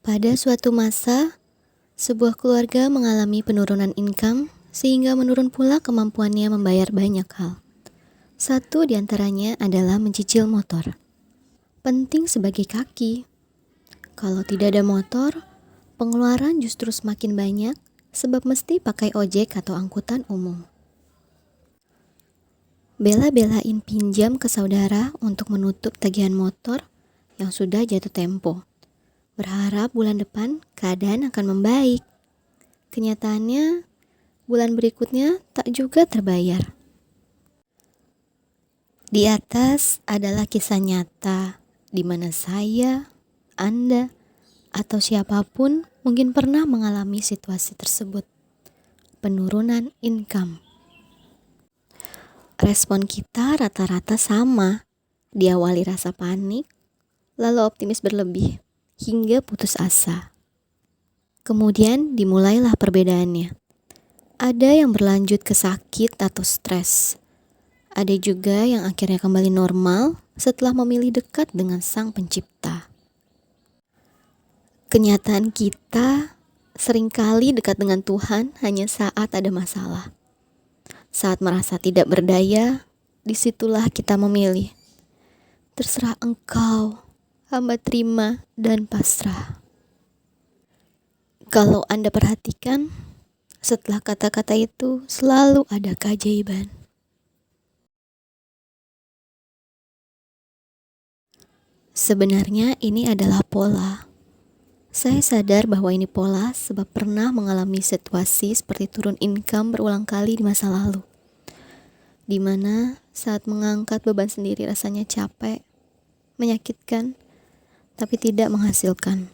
Pada suatu masa, sebuah keluarga mengalami penurunan income sehingga menurun pula kemampuannya membayar banyak hal. Satu di antaranya adalah mencicil motor. Penting sebagai kaki. Kalau tidak ada motor, pengeluaran justru semakin banyak sebab mesti pakai ojek atau angkutan umum. Bela-belain pinjam ke saudara untuk menutup tagihan motor yang sudah jatuh tempo. Berharap bulan depan keadaan akan membaik. Kenyataannya, bulan berikutnya tak juga terbayar. Di atas adalah kisah nyata di mana saya, Anda, atau siapapun mungkin pernah mengalami situasi tersebut. Penurunan income. Respon kita rata-rata sama. Diawali rasa panik, lalu optimis berlebih, hingga putus asa. Kemudian dimulailah perbedaannya. Ada yang berlanjut ke sakit atau stres. Ada juga yang akhirnya kembali normal setelah memilih dekat dengan Sang Pencipta. Kenyataan kita seringkali dekat dengan Tuhan hanya saat ada masalah. Saat merasa tidak berdaya, disitulah kita memilih. Terserah Engkau, hamba terima dan pasrah. Kalau Anda perhatikan, setelah kata-kata itu selalu ada keajaiban. Sebenarnya ini adalah pola. Saya sadar bahwa ini pola sebab pernah mengalami situasi seperti turun income berulang kali di masa lalu. Di mana saat mengangkat beban sendiri rasanya capek, menyakitkan, tapi tidak menghasilkan.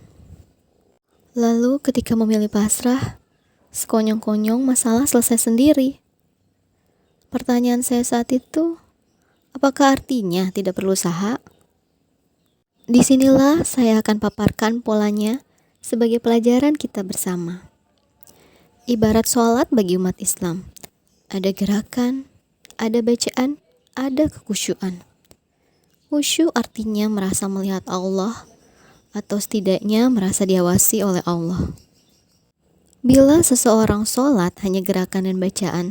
Lalu ketika memilih pasrah, sekonyong-konyong masalah selesai sendiri. Pertanyaan saya saat itu, apakah artinya tidak perlu usaha? Disinilah saya akan paparkan polanya sebagai pelajaran kita bersama. Ibarat sholat bagi umat Islam. Ada gerakan, ada bacaan, ada kekhusyuan. Khusyuk artinya merasa melihat Allah, atau setidaknya merasa diawasi oleh Allah. Bila seseorang sholat hanya gerakan dan bacaan,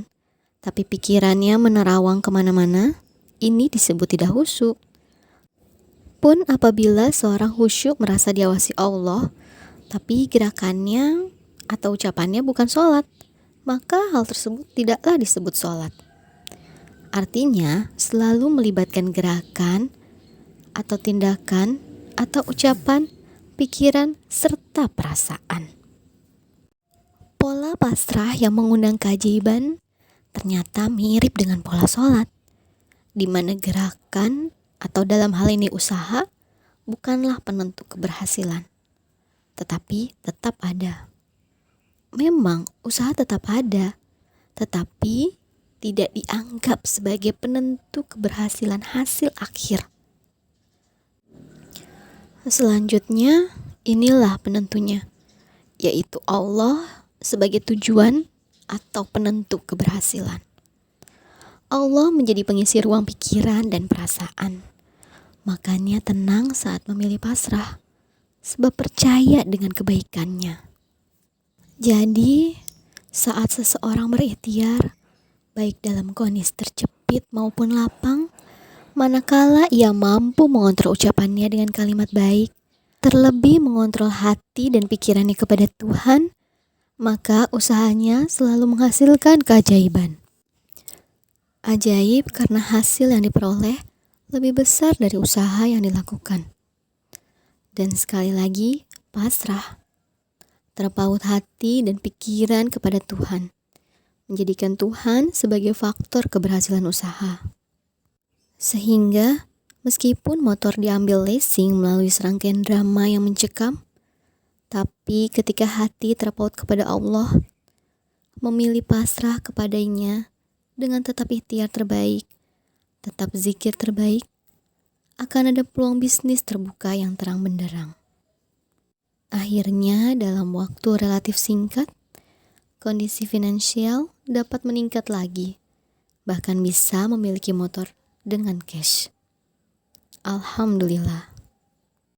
tapi pikirannya menerawang kemana-mana, ini disebut tidak khusyuk. Pun apabila seorang khusyuk merasa diawasi Allah, tapi gerakannya atau ucapannya bukan sholat, maka hal tersebut tidaklah disebut sholat. Artinya, selalu melibatkan gerakan atau tindakan atau ucapan, pikiran, serta perasaan. Pola pasrah yang mengundang keajaiban ternyata mirip dengan pola sholat, di mana gerakan atau dalam hal ini usaha bukanlah penentu keberhasilan, tetapi tetap ada. Memang usaha tetap ada, tetapi tidak dianggap sebagai penentu keberhasilan hasil akhir. Selanjutnya, inilah penentunya, yaitu Allah sebagai tujuan atau penentu keberhasilan. Allah menjadi pengisi ruang pikiran dan perasaan. Makanya tenang saat memilih pasrah, sebab percaya dengan kebaikannya. Jadi, saat seseorang berikhtiar, baik dalam kondisi terjepit maupun lapang, manakala ia mampu mengontrol ucapannya dengan kalimat baik, terlebih mengontrol hati dan pikirannya kepada Tuhan, maka usahanya selalu menghasilkan keajaiban. Ajaib karena hasil yang diperoleh lebih besar dari usaha yang dilakukan. Dan sekali lagi, pasrah. Terpaut hati dan pikiran kepada Tuhan. Menjadikan Tuhan sebagai faktor keberhasilan usaha. Sehingga, meskipun motor diambil leasing melalui serangkaian drama yang mencekam, tapi ketika hati terpaut kepada Allah, memilih pasrah kepadanya dengan tetap ikhtiar terbaik, tetap zikir terbaik, akan ada peluang bisnis terbuka yang terang benderang. Akhirnya dalam waktu relatif singkat, kondisi finansial dapat meningkat lagi, bahkan bisa memiliki motor dengan cash. Alhamdulillah.